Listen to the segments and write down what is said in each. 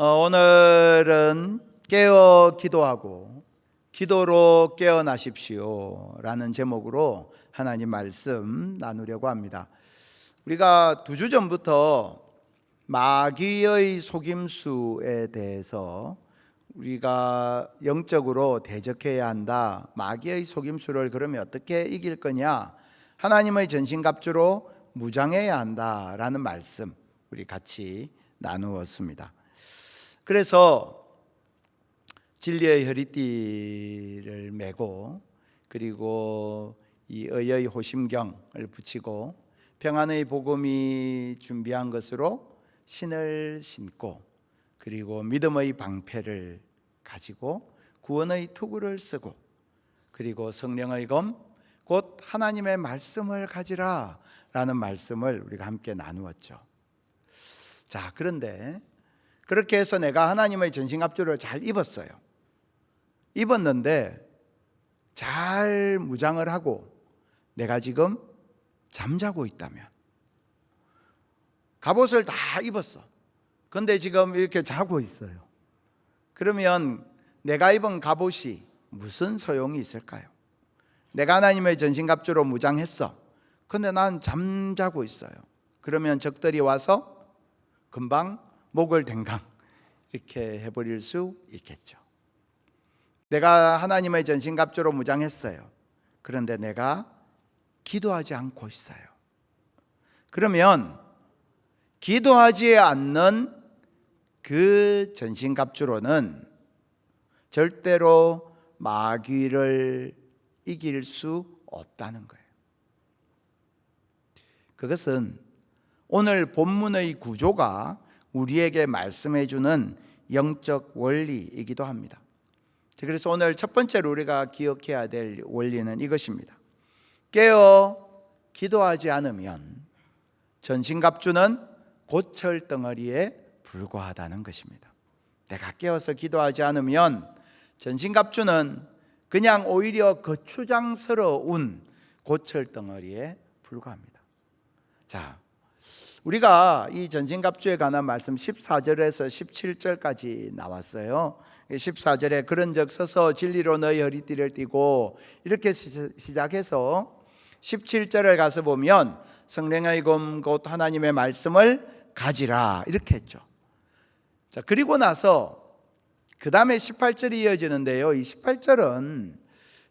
오늘은 깨어 기도하고 기도로 깨어나십시오 라는 제목으로 하나님 말씀 나누려고 합니다. 우리가 2주 전부터 마귀의 속임수에 대해서 우리가 영적으로 대적해야 한다. 마귀의 속임수를 그러면 어떻게 이길 거냐? 하나님의 전신갑주로 무장해야 한다라는 말씀 우리 같이 나누었습니다. 그래서 진리의 허리띠를 메고 그리고 이 의의 호심경을 붙이고 평안의 복음이 준비한 것으로 신을 신고 그리고 믿음의 방패를 가지고 구원의 투구를 쓰고 그리고 성령의 검 곧 하나님의 말씀을 가지라 라는 말씀을 우리가 함께 나누었죠. 자, 그런데 그렇게 해서 내가 하나님의 전신갑주를 잘 입었어요. 입었는데 잘 무장을 하고 내가 지금 잠자고 있다면, 갑옷을 다 입었어. 근데 지금 이렇게 자고 있어요. 그러면 내가 입은 갑옷이 무슨 소용이 있을까요? 내가 하나님의 전신갑주로 무장했어. 근데 난 잠자고 있어요. 그러면 적들이 와서 금방 목을 댕강 이렇게 해버릴 수 있겠죠. 내가 하나님의 전신갑주로 무장했어요. 그런데 내가 기도하지 않고 있어요. 그러면 기도하지 않는 그 전신갑주로는 절대로 마귀를 이길 수 없다는 거예요. 그것은 오늘 본문의 구조가 우리에게 말씀해 주는 영적 원리이기도 합니다. 그래서 오늘 첫 번째로 우리가 기억해야 될 원리는 이것입니다. 깨어 기도하지 않으면 전신갑주는 고철덩어리에 불과하다는 것입니다. 내가 깨어서 기도하지 않으면 전신갑주는 그냥 오히려 거추장스러운 고철덩어리에 불과합니다. 자, 우리가 이 전신갑주에 관한 말씀 14절에서 17절까지 나왔어요. 14절에 그런 적 서서 진리로 너희 허리띠를 띠고 이렇게 시작해서 17절을 가서 보면 성령의 검 곧 하나님의 말씀을 가지라 이렇게 했죠. 자, 그리고 나서 그 다음에 18절이 이어지는데요. 이 18절은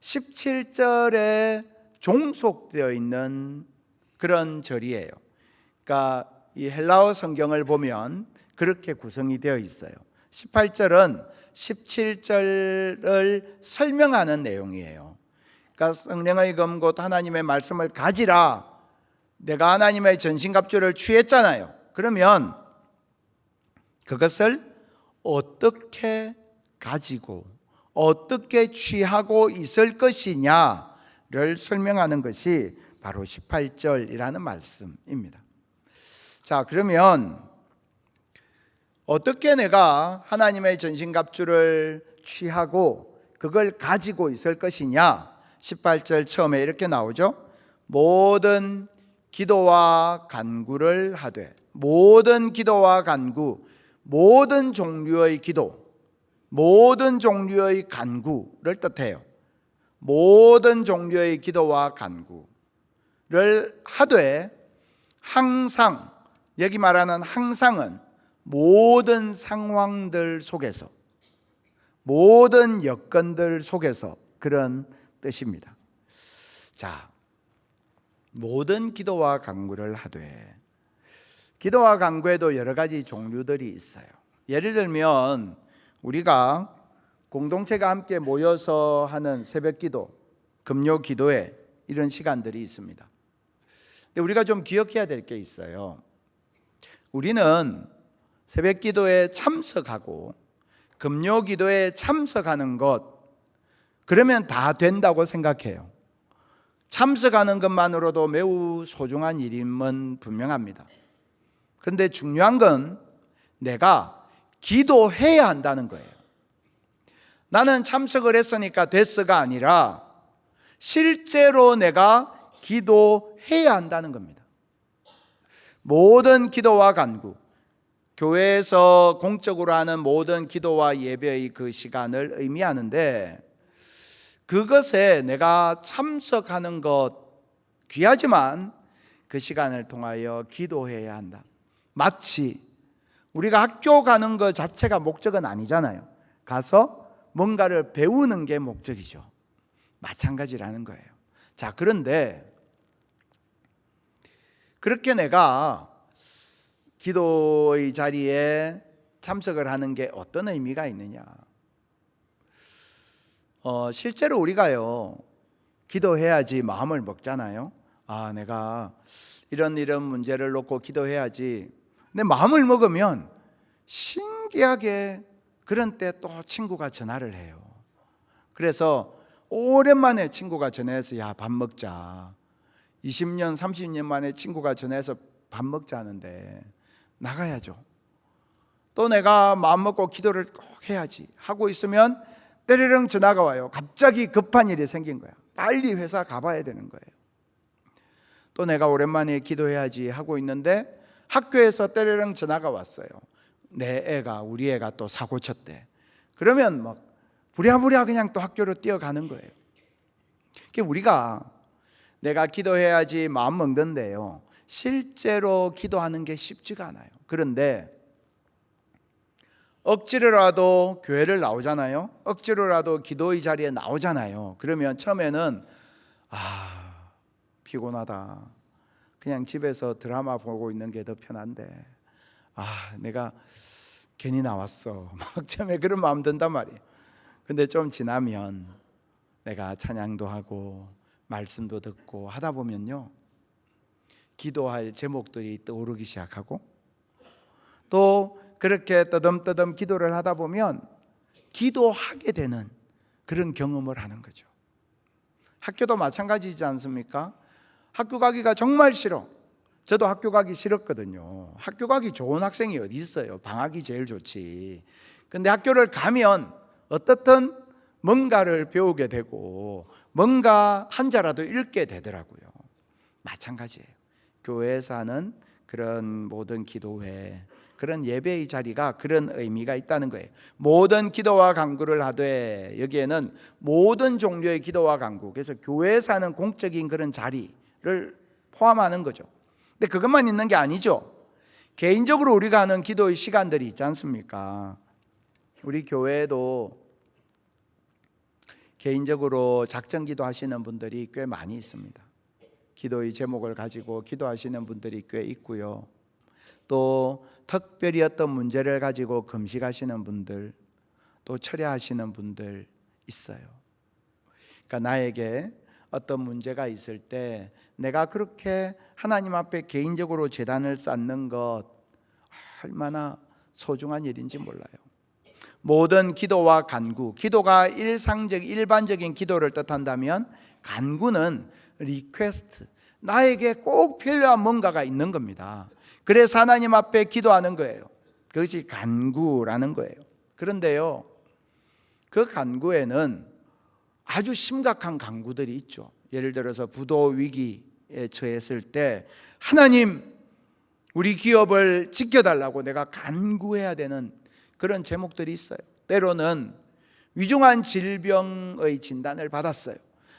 17절에 종속되어 있는 그런 절이에요. 그러니까 이 헬라어 성경을 보면 그렇게 구성이 되어 있어요. 18절은 17절을 설명하는 내용이에요. 그러니까 성령의 검 곧 하나님의 말씀을 가지라. 내가 하나님의 전신갑주를 취했잖아요. 그러면 그것을 어떻게 가지고 어떻게 취하고 있을 것이냐를 설명하는 것이 바로 18절이라는 말씀입니다. 자, 그러면 어떻게 내가 하나님의 전신갑주를 취하고 그걸 가지고 있을 것이냐? 18절 처음에 이렇게 나오죠. 모든 기도와 간구를 하되, 모든 기도와 간구, 모든 종류의 기도, 모든 종류의 간구를 뜻해요. 모든 종류의 기도와 간구를 하되 항상, 여기 말하는 항상은 모든 상황들 속에서, 모든 여건들 속에서 그런 뜻입니다. 자, 모든 기도와 간구를 하되, 기도와 간구에도 여러 가지 종류들이 있어요. 예를 들면 우리가 공동체가 함께 모여서 하는 새벽기도, 금요기도회 이런 시간들이 있습니다. 근데 우리가 좀 기억해야 될 게 있어요. 우리는 새벽기도에 참석하고 금요기도에 참석하는 것, 그러면 다 된다고 생각해요. 참석하는 것만으로도 매우 소중한 일임은 분명합니다. 그런데 중요한 건 내가 기도해야 한다는 거예요. 나는 참석을 했으니까 됐어가 아니라 실제로 내가 기도해야 한다는 겁니다. 모든 기도와 간구, 교회에서 공적으로 하는 모든 기도와 예배의 그 시간을 의미하는데, 그것에 내가 참석하는 것 귀하지만 그 시간을 통하여 기도해야 한다. 마치 우리가 학교 가는 것 자체가 목적은 아니잖아요. 가서 뭔가를 배우는 게 목적이죠. 마찬가지라는 거예요. 자, 그런데 그렇게 내가 기도의 자리에 참석을 하는 게 어떤 의미가 있느냐? 실제로 우리가요, 기도해야지 마음을 먹잖아요. 아, 내가 이런 문제를 놓고 기도해야지. 근데 마음을 먹으면 신기하게 그런 때 또 친구가 전화를 해요. 그래서 오랜만에 친구가 전화해서 야, 밥 먹자. 20년, 30년 만에 친구가 전화해서 밥 먹자는데 나가야죠. 또 내가 마음 먹고 기도를 꼭 해야지 하고 있으면 때리릉 전화가 와요. 갑자기 급한 일이 생긴 거야. 빨리 회사 가봐야 되는 거예요. 또 내가 오랜만에 기도해야지 하고 있는데 학교에서 때리릉 전화가 왔어요. 우리 애가 또 사고 쳤대. 그러면 막 부랴부랴 그냥 또 학교로 뛰어가는 거예요. 우리가 내가 기도해야지 마음 먹는데요, 실제로 기도하는 게 쉽지가 않아요. 그런데 억지로라도 교회를 나오잖아요. 억지로라도 기도의 자리에 나오잖아요. 그러면 처음에는 피곤하다. 그냥 집에서 드라마 보고 있는 게 더 편한데 내가 괜히 나왔어. 막 처음에 그런 마음 든단 말이에요. 근데 좀 지나면 내가 찬양도 하고 말씀도 듣고 하다 보면요, 기도할 제목들이 떠오르기 시작하고, 또 그렇게 떠듬떠듬 기도를 하다 보면 기도하게 되는 그런 경험을 하는 거죠. 학교도 마찬가지지 않습니까? 학교 가기가 정말 싫어. 저도 학교 가기 싫었거든요. 학교 가기 좋은 학생이 어디 있어요? 방학이 제일 좋지. 근데 학교를 가면 어떻든 뭔가를 배우게 되고 뭔가 한자라도 읽게 되더라고요. 마찬가지예요. 교회에서 하는 그런 모든 기도회, 그런 예배의 자리가 그런 의미가 있다는 거예요. 모든 기도와 간구를 하되, 여기에는 모든 종류의 기도와 간구, 그래서 교회에서 하는 공적인 그런 자리를 포함하는 거죠. 근데 그것만 있는 게 아니죠. 개인적으로 우리가 하는 기도의 시간들이 있지 않습니까? 우리 교회에도 개인적으로 작전 기도 하시는 분들이 꽤 많이 있습니다. 기도의 제목을 가지고 기도하시는 분들이 꽤 있고요. 또 특별히 어떤 문제를 가지고 금식하시는 분들, 또 철야하시는 분들 있어요. 그러니까 나에게 어떤 문제가 있을 때 내가 그렇게 하나님 앞에 개인적으로 제단을 쌓는 것 얼마나 소중한 일인지 몰라요. 모든 기도와 간구, 기도가 일반적인 기도를 뜻한다면 간구는 리퀘스트, 나에게 꼭 필요한 뭔가가 있는 겁니다. 그래서 하나님 앞에 기도하는 거예요. 그것이 간구라는 거예요. 그런데요, 그 간구에는 아주 심각한 간구들이 있죠. 예를 들어서 부도 위기에 처했을 때 하나님, 우리 기업을 지켜달라고 내가 간구해야 되는 그런 제목들이 있어요. 때로는 위중한 질병의 진단을 받았어요.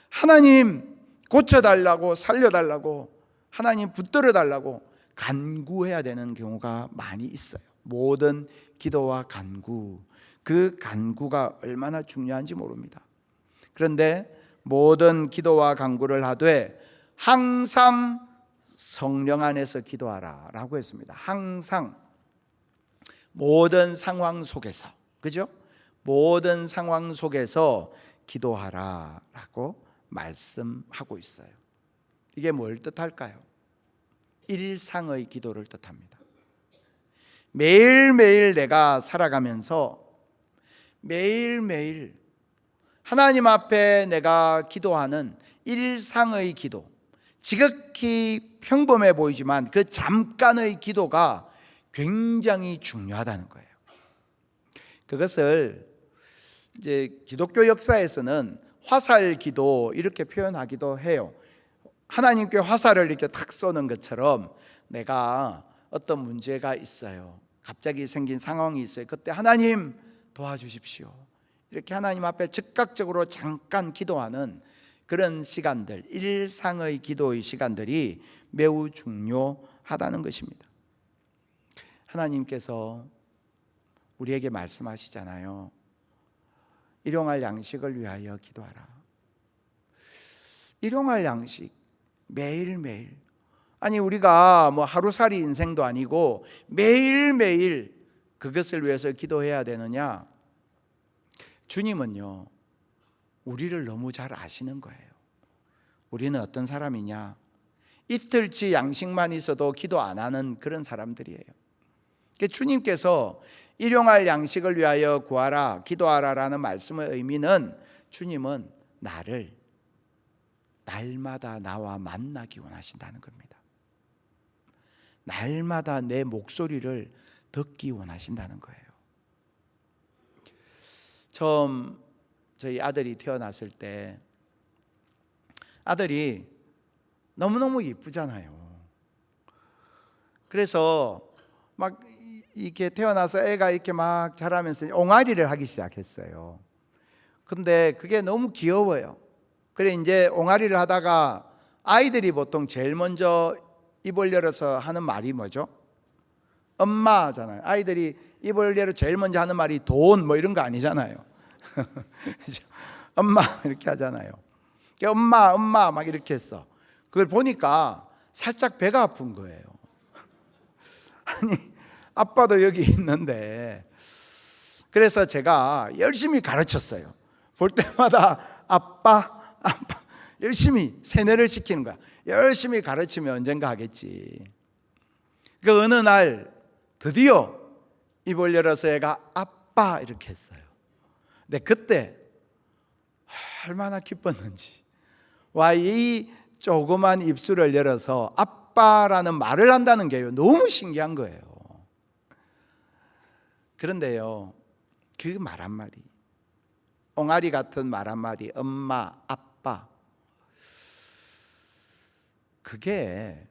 하나님 고쳐달라고, 살려달라고, 하나님 붙들어달라고 간구해야 되는 경우가 많이 있어요. 모든 기도와 간구, 그 간구가 얼마나 중요한지 모릅니다. 그런데 모든 기도와 간구를 하되 항상 성령 안에서 기도하라 라고 했습니다. 항상, 모든 상황 속에서, 그죠? 모든 상황 속에서 기도하라 라고 말씀하고 있어요. 이게 뭘 뜻할까요? 일상의 기도를 뜻합니다. 매일매일 내가 살아가면서 매일매일 하나님 앞에 내가 기도하는 일상의 기도, 지극히 평범해 보이지만 그 잠깐의 기도가 굉장히 중요하다는 거예요. 그것을 이제 기독교 역사에서는 화살 기도 이렇게 표현하기도 해요. 하나님께 화살을 이렇게 탁 쏘는 것처럼 내가 어떤 문제가 있어요. 갑자기 생긴 상황이 있어요. 그때 하나님 도와주십시오. 이렇게 하나님 앞에 즉각적으로 잠깐 기도하는 그런 시간들, 일상의 기도의 시간들이 매우 중요하다는 것입니다. 하나님께서 우리에게 말씀하시잖아요. 일용할 양식을 위하여 기도하라. 일용할 양식 매일매일, 아니 우리가 뭐 하루살이 인생도 아니고 매일매일 그것을 위해서 기도해야 되느냐? 주님은요, 우리를 너무 잘 아시는 거예요. 우리는 어떤 사람이냐? 이틀치 양식만 있어도 기도 안 하는 그런 사람들이에요. 주님께서 일용할 양식을 위하여 구하라, 기도하라라는 말씀의 의미는, 주님은 나를 날마다 나와 만나기 원하신다는 겁니다. 날마다 내 목소리를 듣기 원하신다는 거예요. 처음 저희 아들이 태어났을 때 아들이 너무너무 예쁘잖아요. 그래서 막 이렇게 태어나서 애가 이렇게 막 자라면서 옹알이를 하기 시작했어요. 근데 그게 너무 귀여워요. 그래 이제 옹알이를 하다가 아이들이 보통 제일 먼저 입을 열어서 하는 말이 뭐죠? 엄마잖아요. 아이들이 입을 열어 제일 먼저 하는 말이 돈 뭐 이런 거 아니잖아요. 엄마 이렇게 하잖아요. 엄마 막 이렇게 했어. 그걸 보니까 살짝 배가 아픈 거예요. 아니 아빠도 여기 있는데. 그래서 제가 열심히 가르쳤어요. 볼 때마다 아빠 열심히 세뇌를 시키는 거야. 열심히 가르치면 언젠가 하겠지. 그 어느 날 드디어 입을 열어서 애가 아빠 이렇게 했어요. 근데 그때 얼마나 기뻤는지. 와, 이 조그만 입술을 열어서 아빠라는 말을 한다는 게요, 너무 신기한 거예요. 그런데요, 그 말 한마디, 옹알이 같은 말 한마디, 엄마, 아빠, 그게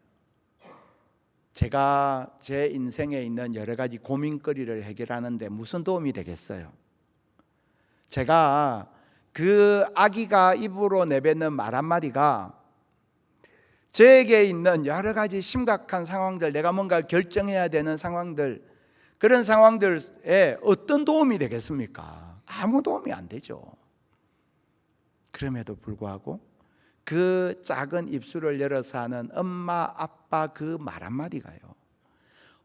제가 제 인생에 있는 여러 가지 고민거리를 해결하는 데 무슨 도움이 되겠어요? 제가 그 아기가 입으로 내뱉는 말 한마디가 저에게 있는 여러 가지 심각한 상황들, 내가 뭔가 결정해야 되는 상황들, 그런 상황들에 어떤 도움이 되겠습니까? 아무 도움이 안 되죠. 그럼에도 불구하고 그 작은 입술을 열어서 하는 엄마, 아빠 그 말 한마디가요,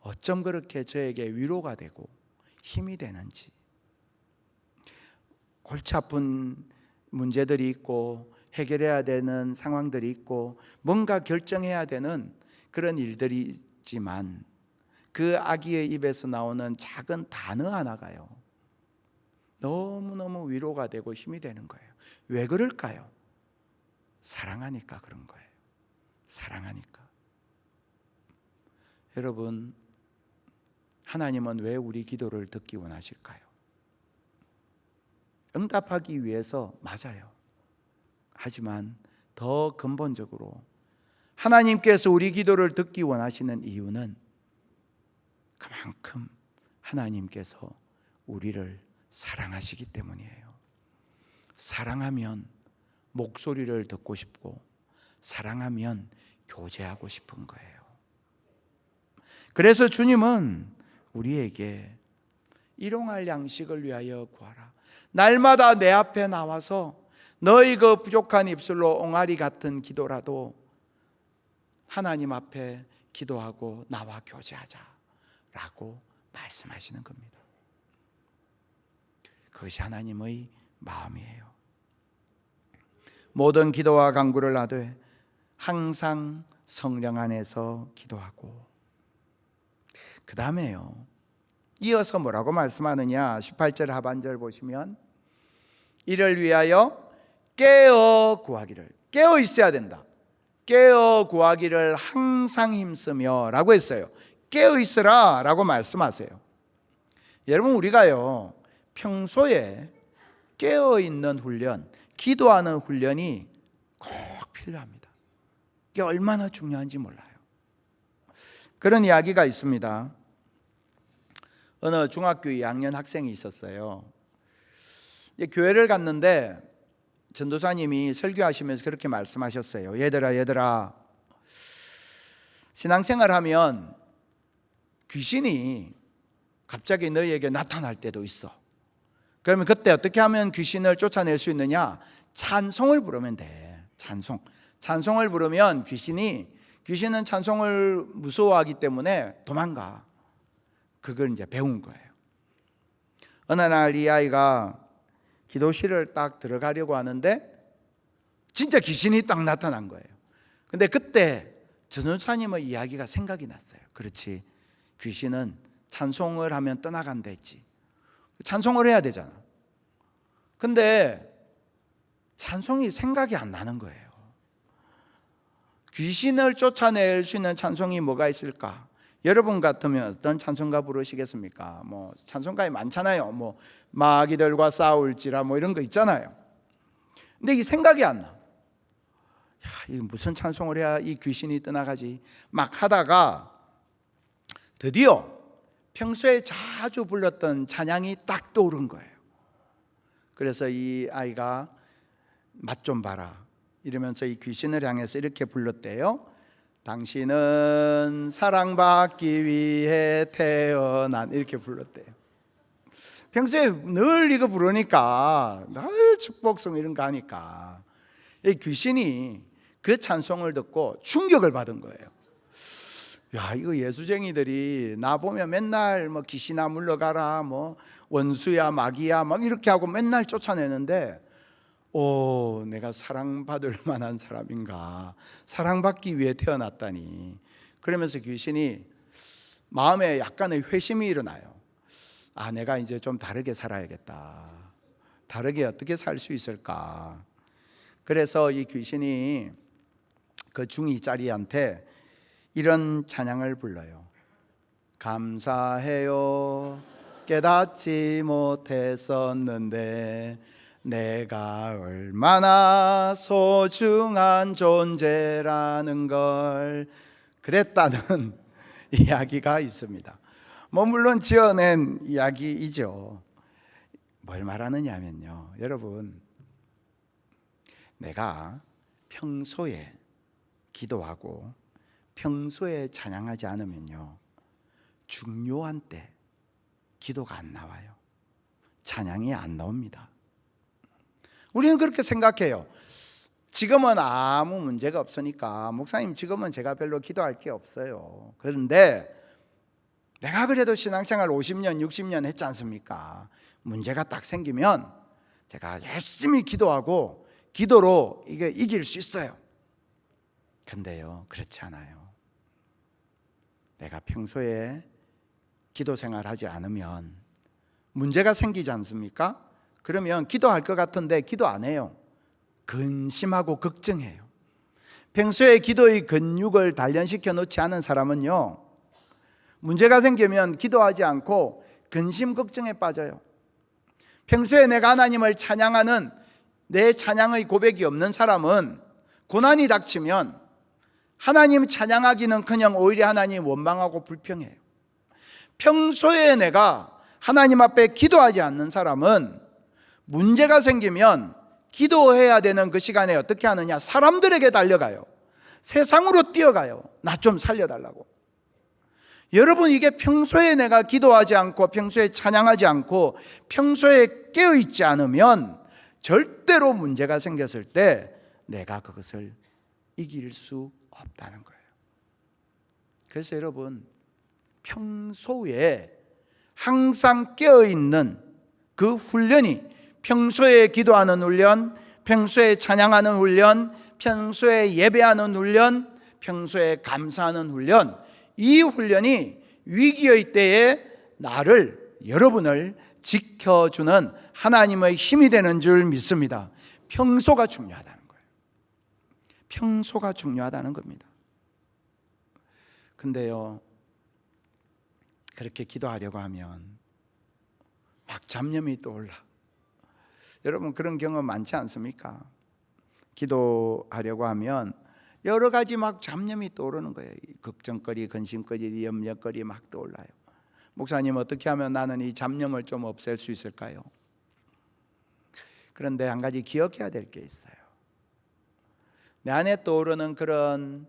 어쩜 그렇게 저에게 위로가 되고 힘이 되는지. 골치 아픈 문제들이 있고 해결해야 되는 상황들이 있고 뭔가 결정해야 되는 그런 일들이 있지만 그 아기의 입에서 나오는 작은 단어 하나가요, 너무너무 위로가 되고 힘이 되는 거예요. 왜 그럴까요? 사랑하니까 그런 거예요. 사랑하니까. 여러분, 하나님은 왜 우리 기도를 듣기 원하실까요? 응답하기 위해서 맞아요. 하지만 더 근본적으로 하나님께서 우리 기도를 듣기 원하시는 이유는 그만큼 하나님께서 우리를 사랑하시기 때문이에요. 사랑하면 목소리를 듣고 싶고 사랑하면 교제하고 싶은 거예요. 그래서 주님은 우리에게 일용할 양식을 위하여 구하라, 날마다 내 앞에 나와서 너희 그 부족한 입술로 옹알이 같은 기도라도 하나님 앞에 기도하고 나와 교제하자라고 말씀하시는 겁니다. 그것이 하나님의 마음이에요. 모든 기도와 간구를 하되 항상 성령 안에서 기도하고. 그 다음에요, 이어서 뭐라고 말씀하느냐, 18절 하반절 보시면 이를 위하여 깨어 구하기를, 깨어 있어야 된다, 깨어 구하기를 항상 힘쓰며 라고 했어요. 깨어 있으라 라고 말씀하세요. 여러분, 우리가요 평소에 깨어 있는 훈련, 기도하는 훈련이 꼭 필요합니다. 이게 얼마나 중요한지 몰라요. 그런 이야기가 있습니다. 어느 중학교 2학년 학생이 있었어요. 이제 교회를 갔는데 전도사님이 설교하시면서 그렇게 말씀하셨어요. 얘들아, 신앙생활하면 귀신이 갑자기 너희에게 나타날 때도 있어. 그러면 그때 어떻게 하면 귀신을 쫓아낼 수 있느냐? 찬송을 부르면 돼. 찬송을 부르면 귀신은 찬송을 무서워하기 때문에 도망가. 그걸 이제 배운 거예요. 어느 날 이 아이가 기도실을 딱 들어가려고 하는데 진짜 귀신이 딱 나타난 거예요. 근데 그때 전도사님의 이야기가 생각이 났어요. 그렇지, 귀신은 찬송을 하면 떠나간다 했지. 찬송을 해야 되잖아. 근데 찬송이 생각이 안 나는 거예요. 귀신을 쫓아낼 수 있는 찬송이 뭐가 있을까? 여러분 같으면 어떤 찬송가 부르시겠습니까? 뭐 찬송가에 많잖아요. 뭐 마귀들과 싸울지라 뭐 이런 거 있잖아요. 근데 이게 생각이 안 나. 야, 이 무슨 찬송을 해야 이 귀신이 떠나가지? 막 하다가 드디어 평소에 자주 불렀던 찬양이 딱 떠오른 거예요. 그래서 이 아이가 맛 좀 봐라 이러면서 이 귀신을 향해서 이렇게 불렀대요. 당신은 사랑받기 위해 태어난, 이렇게 불렀대요. 평소에 늘 이거 부르니까, 늘 축복송 이런 거 하니까 이 귀신이 그 찬송을 듣고 충격을 받은 거예요. 야, 이거 예수쟁이들이 나 보면 맨날 뭐 귀신아 물러가라, 뭐 원수야 마귀야 막 이렇게 하고 맨날 쫓아내는데, 내가 사랑받을 만한 사람인가, 사랑받기 위해 태어났다니. 그러면서 귀신이 마음에 약간의 회심이 일어나요. 아, 내가 이제 좀 다르게 살아야겠다. 다르게 어떻게 살 수 있을까? 그래서 이 귀신이 그 중2짜리한테 이런 찬양을 불러요. 감사해요, 깨닫지 못했었는데 내가 얼마나 소중한 존재라는 걸 그랬다는 이야기가 있습니다. 뭐 물론 지어낸 이야기이죠. 뭘 말하느냐면요, 여러분, 내가 평소에 기도하고 평소에 찬양하지 않으면요, 중요한 때 기도가 안 나와요. 찬양이 안 나옵니다. 우리는 그렇게 생각해요. 지금은 아무 문제가 없으니까, 목사님 지금은 제가 별로 기도할 게 없어요. 그런데 내가 그래도 신앙생활 50년 60년 했지 않습니까? 문제가 딱 생기면 제가 열심히 기도하고 기도로 이게 이길 수 있어요. 근데요, 그렇지 않아요. 내가 평소에 기도 생활하지 않으면 문제가 생기지 않습니까? 그러면 기도할 것 같은데 기도 안 해요. 근심하고 걱정해요. 평소에 기도의 근육을 단련시켜 놓지 않은 사람은요, 문제가 생기면 기도하지 않고 근심 걱정에 빠져요. 평소에 내가 하나님을 찬양하는 내 찬양의 고백이 없는 사람은 고난이 닥치면 하나님 찬양하기는커녕 오히려 하나님 원망하고 불평해요. 평소에 내가 하나님 앞에 기도하지 않는 사람은 문제가 생기면 기도해야 되는 그 시간에 어떻게 하느냐? 사람들에게 달려가요. 세상으로 뛰어가요. 나 좀 살려달라고. 여러분, 이게 평소에 내가 기도하지 않고 평소에 찬양하지 않고 평소에 깨어있지 않으면 절대로 문제가 생겼을 때 내가 그것을 이길 수 없다는 거예요. 그래서 여러분, 평소에 항상 깨어있는 그 훈련이, 평소에 기도하는 훈련, 평소에 찬양하는 훈련, 평소에 예배하는 훈련, 평소에 감사하는 훈련, 이 훈련이 위기의 때에 나를, 여러분을 지켜주는 하나님의 힘이 되는 줄 믿습니다. 평소가 중요하다는 거예요. 평소가 중요하다는 겁니다. 근데요, 그렇게 기도하려고 하면 막 잡념이 떠올라. 여러분, 그런 경험 많지 않습니까? 기도하려고 하면 여러 가지 막 잡념이 떠오르는 거예요. 걱정거리, 근심거리, 염려거리 막 떠올라요. 목사님, 어떻게 하면 나는 이 잡념을 좀 없앨 수 있을까요? 그런데 한 가지 기억해야 될 게 있어요. 내 안에 떠오르는 그런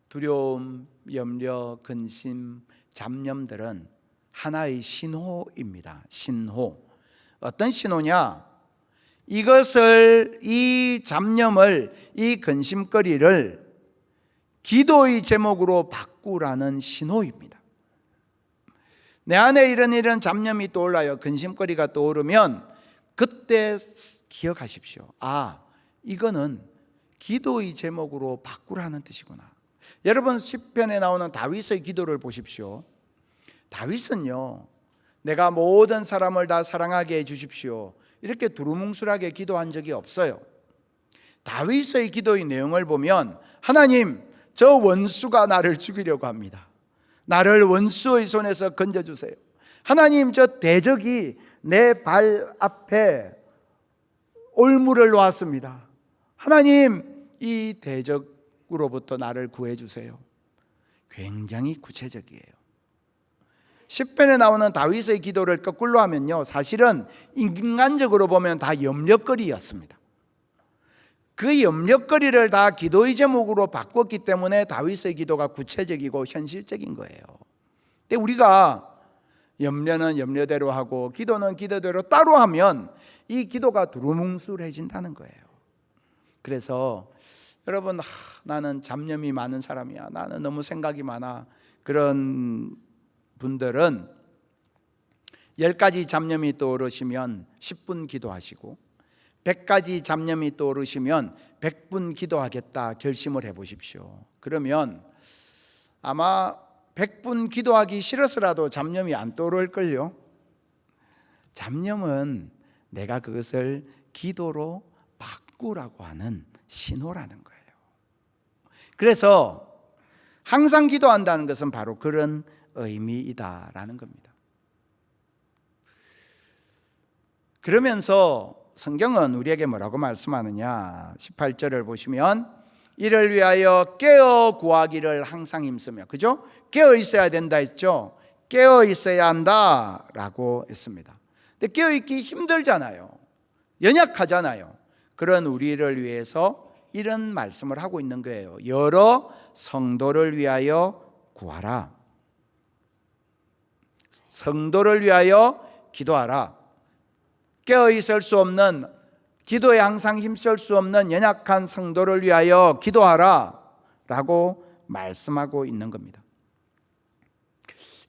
두려움, 염려, 근심, 잡념들은 하나의 신호입니다. 신호. 어떤 신호냐? 이것을, 이 잡념을, 이 근심거리를 기도의 제목으로 바꾸라는 신호입니다. 내 안에 이런 잡념이 떠올라요. 근심거리가 떠오르면 그때 기억하십시오. 아, 이거는 기도의 제목으로 바꾸라는 뜻이구나. 여러분, 시편에 나오는 다윗의 기도를 보십시오. 다윗은요, 내가 모든 사람을 다 사랑하게 해주십시오, 이렇게 두루뭉술하게 기도한 적이 없어요. 다윗의 기도의 내용을 보면, 하나님, 저 원수가 나를 죽이려고 합니다. 나를 원수의 손에서 건져주세요. 하나님, 저 대적이 내 발 앞에 올무를 놓았습니다. 하나님, 이 대적으로부터 나를 구해주세요. 굉장히 구체적이에요. 시편에 나오는 다윗의 기도를 거꾸로 하면요, 사실은 인간적으로 보면 다 염려거리였습니다. 그 염려거리를 다 기도의 제목으로 바꿨기 때문에 다윗의 기도가 구체적이고 현실적인 거예요. 근데 우리가 염려는 염려대로 하고 기도는 기도대로 따로 하면 이 기도가 두루뭉술해진다는 거예요. 그래서 여러분, 나는 잡념이 많은 사람이야, 나는 너무 생각이 많아, 그런 분들은 10가지 잡념이 떠오르시면 10분 기도하시고, 100가지 잡념이 떠오르시면 100분 기도하겠다 결심을 해보십시오. 그러면 아마 100분 기도하기 싫어서라도 잡념이 안 떠오를걸요. 잡념은 내가 그것을 기도로 바꾸라고 하는 신호라는 거예요. 그래서 항상 기도한다는 것은 바로 그런 의미이다라는 겁니다. 그러면서 성경은 우리에게 뭐라고 말씀하느냐? 18절을 보시면 이를 위하여 깨어 구하기를 항상 힘쓰며, 그죠? 깨어 있어야 된다 했죠? 깨어 있어야 한다라고 했습니다. 근데 깨어 있기 힘들잖아요. 연약하잖아요. 그런 우리를 위해서 이런 말씀을 하고 있는 거예요. 여러 성도를 위하여 구하라. 성도를 위하여 기도하라. 깨어있을 수 없는, 기도에 항상 힘쓸 수 없는 연약한 성도를 위하여 기도하라 라고 말씀하고 있는 겁니다.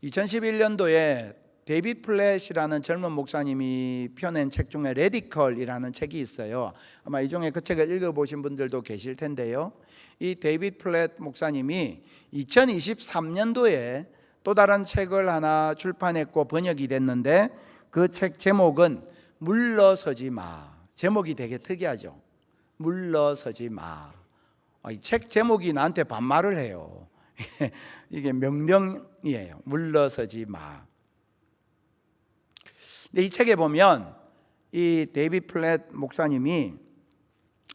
2011년도에 데이빗 플랫이라는 젊은 목사님이 펴낸 책 중에 레디컬이라는 책이 있어요. 아마 이 중에 그 책을 읽어보신 분들도 계실 텐데요, 이 데이빗 플랫 목사님이 2023년도에 또 다른 책을 하나 출판했고 번역이 됐는데, 그 책 제목은 물러서지 마. 제목이 되게 특이하죠. 물러서지 마. 이 책 제목이 나한테 반말을 해요. 이게 명령이에요. 물러서지 마. 근데 이 책에 보면 이 데이빗 플랫 목사님이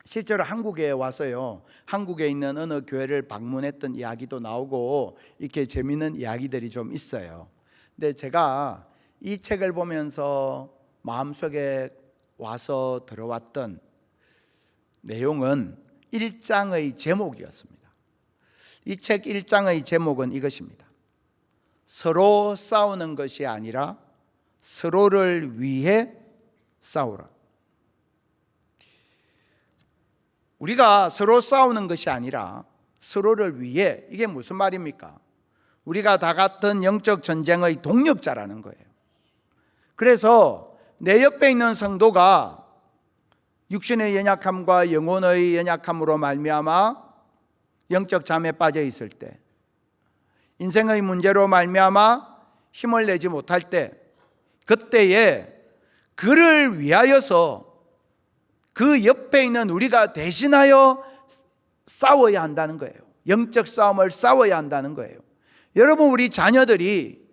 실제로 한국에 와서요, 한국에 있는 어느 교회를 방문했던 이야기도 나오고 이렇게 재미있는 이야기들이 좀 있어요. 근데 제가 이 책을 보면서 마음속에 와서 들어왔던 내용은 1장의 제목이었습니다. 이 책 1장의 제목은 이것입니다. 서로 싸우는 것이 아니라 서로를 위해 싸우라. 우리가 서로 싸우는 것이 아니라 서로를 위해, 이게 무슨 말입니까? 우리가 다 같은 영적 전쟁의 동력자라는 거예요. 그래서 내 옆에 있는 성도가 육신의 연약함과 영혼의 연약함으로 말미암아 영적 잠에 빠져 있을 때, 인생의 문제로 말미암아 힘을 내지 못할 때, 그때에 그를 위하여서 그 옆에 있는 우리가 대신하여 싸워야 한다는 거예요. 영적 싸움을 싸워야 한다는 거예요. 여러분, 우리 자녀들이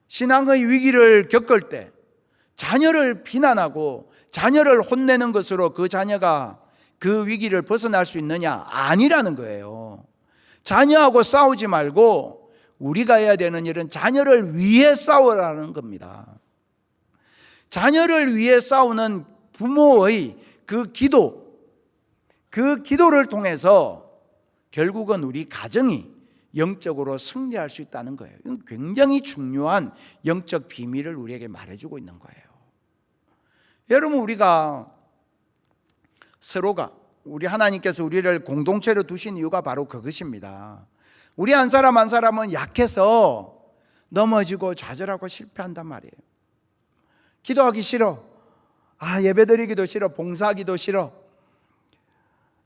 신앙의 위기를 겪을 때 자녀를 비난하고 자녀를 혼내는 것으로 그 자녀가 그 위기를 벗어날 수 있느냐? 아니라는 거예요. 자녀하고 싸우지 말고 우리가 해야 되는 일은 자녀를 위해 싸우라는 겁니다. 자녀를 위해 싸우는 부모의 그 기도를 통해서 결국은 우리 가정이 영적으로 승리할 수 있다는 거예요. 이건 굉장히 중요한 영적 비밀을 우리에게 말해주고 있는 거예요. 여러분, 우리 하나님께서 우리를 공동체로 두신 이유가 바로 그것입니다. 우리 한 사람 한 사람은 약해서 넘어지고 좌절하고 실패한단 말이에요. 기도하기 싫어. 예배드리기도 싫어. 봉사하기도 싫어.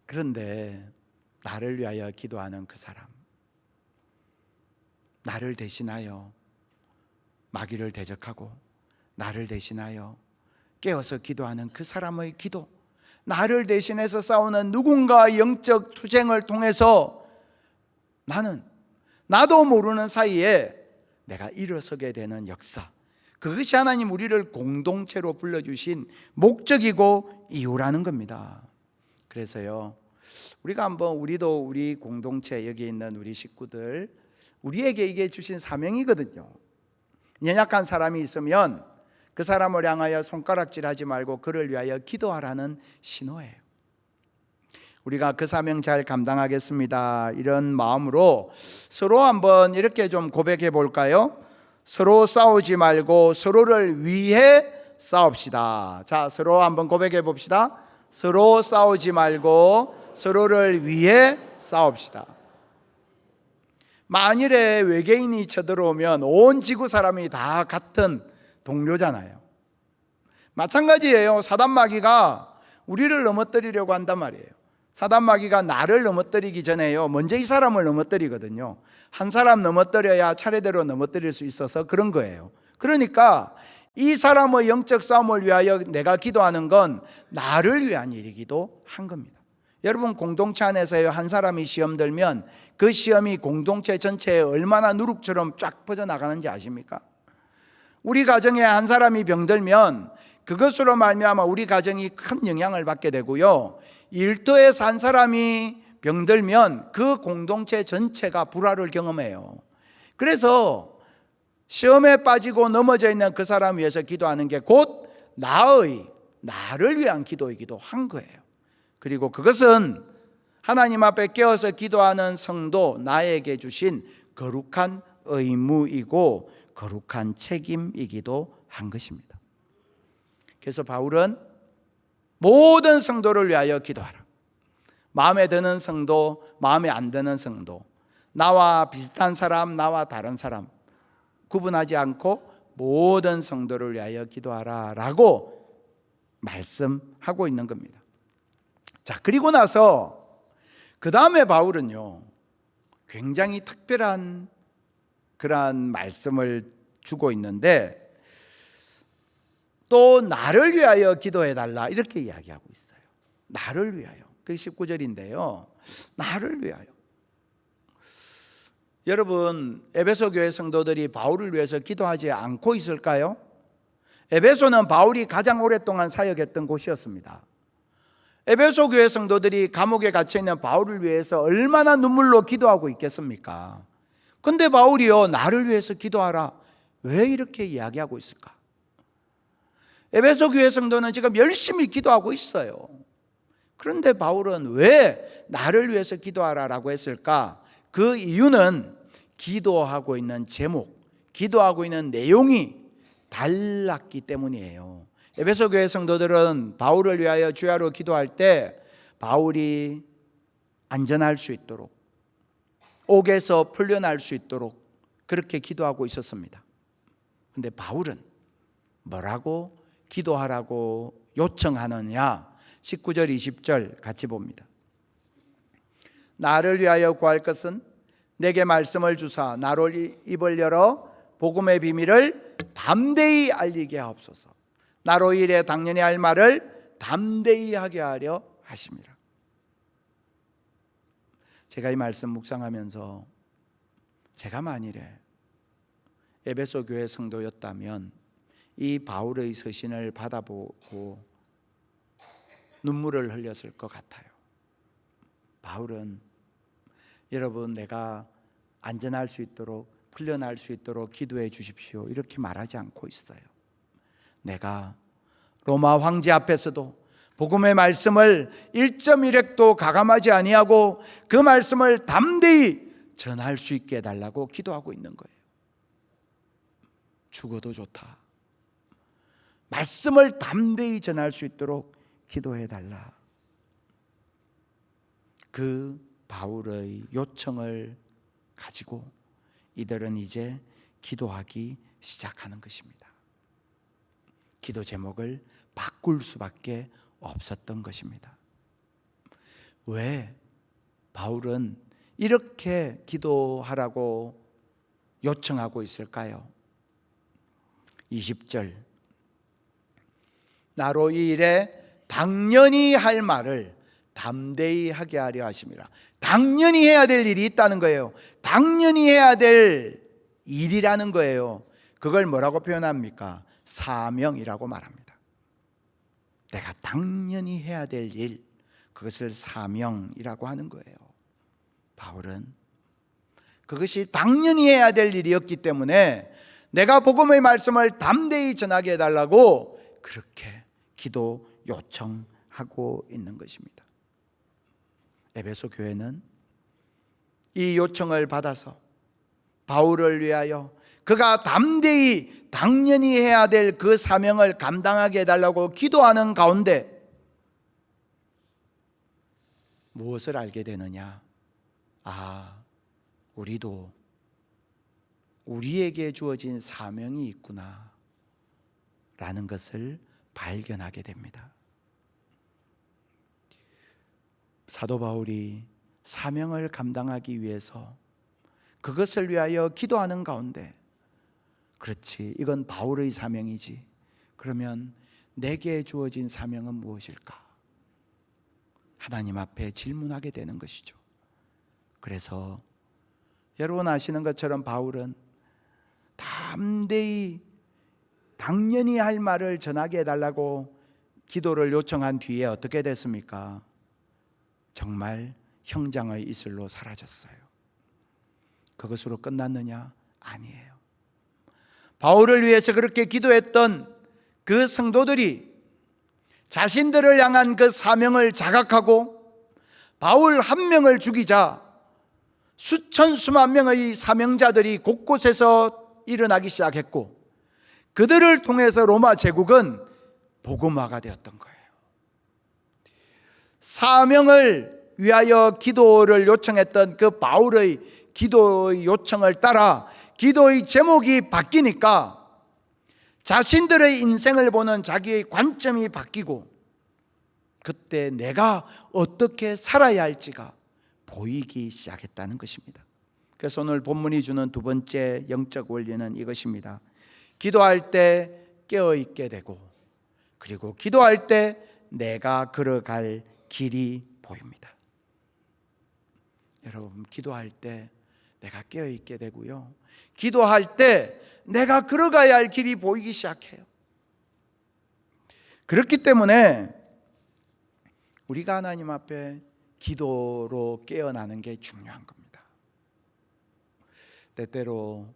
그런데 나를 위하여 기도하는 그 사람, 나를 대신하여 마귀를 대적하고 나를 대신하여 깨어서 기도하는 그 사람의 기도, 나를 대신해서 싸우는 누군가의 영적 투쟁을 통해서 나도 모르는 사이에 내가 일어서게 되는 역사, 그것이 하나님 우리를 공동체로 불러주신 목적이고 이유라는 겁니다. 그래서요, 우리도 우리 공동체, 여기 있는 우리 식구들, 우리에게 이게 주신 사명이거든요. 연약한 사람이 있으면 그 사람을 향하여 손가락질하지 말고 그를 위하여 기도하라는 신호예요. 우리가 그 사명 잘 감당하겠습니다, 이런 마음으로 서로 한번 이렇게 좀 고백해 볼까요? 서로 싸우지 말고 서로를 위해 싸웁시다. 자, 서로 한번 고백해 봅시다. 서로 싸우지 말고 서로를 위해 싸웁시다. 만일에 외계인이 쳐들어오면 온 지구 사람이 다 같은 동료잖아요. 마찬가지예요. 사단마귀가 우리를 넘어뜨리려고 한단 말이에요. 사단마귀가 나를 넘어뜨리기 전에요, 먼저 이 사람을 넘어뜨리거든요. 한 사람 넘어뜨려야 차례대로 넘어뜨릴 수 있어서 그런 거예요. 그러니까 이 사람의 영적 싸움을 위하여 내가 기도하는 건 나를 위한 일이기도 한 겁니다. 여러분, 공동체 안에서요, 한 사람이 시험 들면 그 시험이 공동체 전체에 얼마나 누룩처럼 쫙 퍼져나가는지 아십니까? 우리 가정에 한 사람이 병들면 그것으로 말미암아 우리 가정이 큰 영향을 받게 되고요, 일터에서 한 사람이 병들면 그 공동체 전체가 불화를 경험해요. 그래서 시험에 빠지고 넘어져 있는 그 사람 위해서 기도하는 게 곧 나를 위한 기도이기도 한 거예요. 그리고 그것은 하나님 앞에 깨어서 기도하는 성도 나에게 주신 거룩한 의무이고 거룩한 책임이기도 한 것입니다. 그래서 바울은 모든 성도를 위하여 기도하라. 마음에 드는 성도, 마음에 안 드는 성도, 나와 비슷한 사람, 나와 다른 사람 구분하지 않고 모든 성도를 위하여 기도하라 라고 말씀하고 있는 겁니다. 자, 그리고 나서 그 다음에 바울은요, 굉장히 특별한 그러한 말씀을 주고 있는데, 또 나를 위하여 기도해 달라 이렇게 이야기하고 있어요. 나를 위하여. 그게 19절인데요 나를 위하여. 여러분, 에베소 교회 성도들이 바울을 위해서 기도하지 않고 있을까요? 에베소는 바울이 가장 오랫동안 사역했던 곳이었습니다. 에베소 교회 성도들이 감옥에 갇혀있는 바울을 위해서 얼마나 눈물로 기도하고 있겠습니까? 근데 바울이요, 나를 위해서 기도하라, 왜 이렇게 이야기하고 있을까? 에베소 교회 성도는 지금 열심히 기도하고 있어요. 그런데 바울은 왜 나를 위해서 기도하라라고 했을까? 그 이유는 기도하고 있는 제목, 기도하고 있는 내용이 달랐기 때문이에요. 에베소 교회 성도들은 바울을 위하여 주야로 기도할 때 바울이 안전할 수 있도록, 옥에서 풀려날 수 있도록 그렇게 기도하고 있었습니다. 그런데 바울은 뭐라고 기도하라고 요청하느냐? 19절 20절 같이 봅니다. 나를 위하여 구할 것은 내게 말씀을 주사 나로 입을 열어 복음의 비밀을 담대히 알리게 하옵소서. 나로 일에 당연히 할 말을 담대히 하게 하려 하심이라. 제가 이 말씀 묵상하면서 제가 만일에 에베소 교회 성도였다면 이 바울의 서신을 받아보고 눈물을 흘렸을 것 같아요. 바울은 여러분, 내가 안전할 수 있도록 풀려날 수 있도록 기도해 주십시오, 이렇게 말하지 않고 있어요. 내가 로마 황제 앞에서도 복음의 말씀을 1.1획도 가감하지 아니하고 그 말씀을 담대히 전할 수 있게 해달라고 기도하고 있는 거예요. 죽어도 좋다. 말씀을 담대히 전할 수 있도록 기도해 달라. 그 바울의 요청을 가지고 이들은 이제 기도하기 시작하는 것입니다. 기도 제목을 바꿀 수밖에 없었던 것입니다. 왜 바울은 이렇게 기도하라고 요청하고 있을까요? 20절, 나로 이 일에 당연히 할 말을 담대히 하게 하려 하심이라. 당연히 해야 될 일이 있다는 거예요. 당연히 해야 될 일이라는 거예요. 그걸 뭐라고 표현합니까? 사명이라고 말합니다. 내가 당연히 해야 될 일, 그것을 사명이라고 하는 거예요. 바울은 그것이 당연히 해야 될 일이었기 때문에 내가 복음의 말씀을 담대히 전하게 해달라고 그렇게 기도 요청하고 있는 것입니다. 에베소 교회는 이 요청을 받아서 바울을 위하여 그가 담대히 당연히 해야 될 그 사명을 감당하게 해달라고 기도하는 가운데 무엇을 알게 되느냐? 우리도 우리에게 주어진 사명이 있구나 라는 것을 발견하게 됩니다. 사도 바울이 사명을 감당하기 위해서 그것을 위하여 기도하는 가운데, 그렇지, 이건 바울의 사명이지, 그러면 내게 주어진 사명은 무엇일까? 하나님 앞에 질문하게 되는 것이죠. 그래서 여러분 아시는 것처럼 바울은 담대히 당연히 할 말을 전하게 해달라고 기도를 요청한 뒤에 어떻게 됐습니까? 정말 형장의 이슬로 사라졌어요. 그것으로 끝났느냐? 아니에요. 바울을 위해서 그렇게 기도했던 그 성도들이 자신들을 향한 그 사명을 자각하고 바울 한 명을 죽이자 수천 수만 명의 사명자들이 곳곳에서 일어나기 시작했고, 그들을 통해서 로마 제국은 복음화가 되었던 거예요. 사명을 위하여 기도를 요청했던 그 바울의 기도의 요청을 따라 기도의 제목이 바뀌니까 자신들의 인생을 보는 자기의 관점이 바뀌고, 그때 내가 어떻게 살아야 할지가 보이기 시작했다는 것입니다. 그래서 오늘 본문이 주는 두 번째 영적 원리는 이것입니다. 기도할 때 깨어있게 되고, 그리고 기도할 때 내가 걸어갈 길이 보입니다. 여러분, 기도할 때 내가 깨어있게 되고요, 기도할 때 내가 걸어가야 할 길이 보이기 시작해요. 그렇기 때문에 우리가 하나님 앞에 기도로 깨어나는 게 중요한 겁니다. 때때로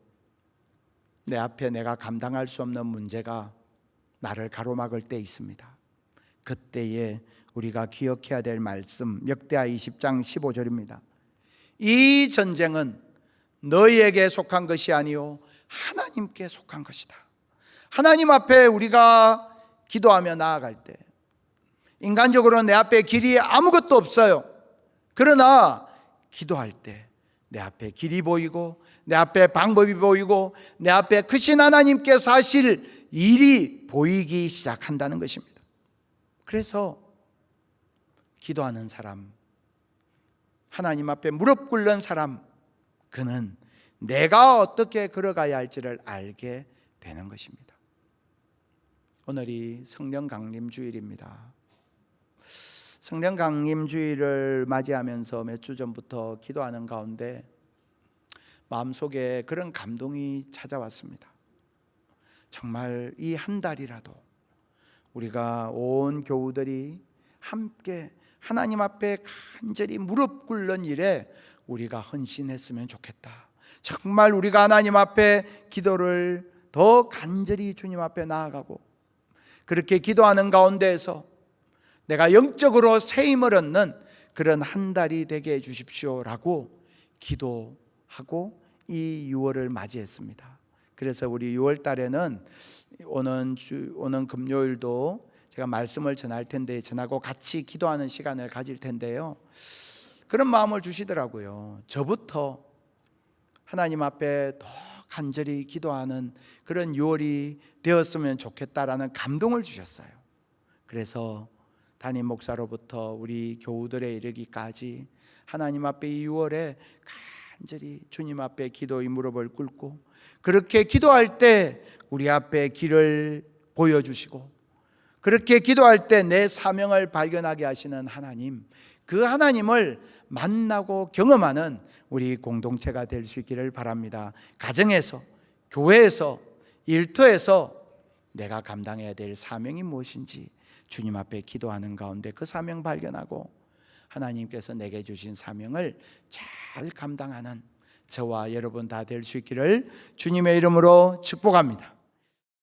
내 앞에 내가 감당할 수 없는 문제가 나를 가로막을 때 있습니다. 그때에 우리가 기억해야 될 말씀, 역대하 20장 15절입니다. 이 전쟁은 너희에게 속한 것이 아니요 하나님께 속한 것이다. 하나님 앞에 우리가 기도하며 나아갈 때, 인간적으로 내 앞에 길이 아무것도 없어요. 그러나 기도할 때 내 앞에 길이 보이고, 내 앞에 방법이 보이고, 내 앞에 크신 하나님께서 하실 일이 보이기 시작한다는 것입니다. 그래서 기도하는 사람, 하나님 앞에 무릎 꿇는 사람, 그는 내가 어떻게 걸어가야 할지를 알게 되는 것입니다. 오늘이 성령 강림 주일입니다. 성령 강림 주일을 맞이하면서 몇 주 전부터 기도하는 가운데 마음속에 그런 감동이 찾아왔습니다. 정말 이 한 달이라도 우리가 온 교우들이 함께 하나님 앞에 간절히 무릎 꿇는 일에 우리가 헌신했으면 좋겠다. 정말 우리가 하나님 앞에 기도를 더 간절히 주님 앞에 나아가고 그렇게 기도하는 가운데에서 내가 영적으로 새 힘을 얻는 그런 한 달이 되게 해 주십시오라고 기도하고 이 6월을 맞이했습니다. 그래서 우리 6월 달에는 오는 금요일도 제가 말씀을 전할 텐데 전하고 같이 기도하는 시간을 가질 텐데요. 그런 마음을 주시더라고요. 저부터 하나님 앞에 더 간절히 기도하는 그런 6월이 되었으면 좋겠다라는 감동을 주셨어요. 그래서 담임 목사로부터 우리 교우들에 이르기까지 하나님 앞에 이 6월에 간절히 주님 앞에 기도의 무릎을 꿇고 그렇게 기도할 때 우리 앞에 길을 보여주시고 그렇게 기도할 때 내 사명을 발견하게 하시는 하나님, 그 하나님을 만나고 경험하는 우리 공동체가 될 수 있기를 바랍니다. 가정에서, 교회에서, 일터에서 내가 감당해야 될 사명이 무엇인지 주님 앞에 기도하는 가운데 그 사명 발견하고 하나님께서 내게 주신 사명을 잘 감당하는 저와 여러분 다 될 수 있기를 주님의 이름으로 축복합니다.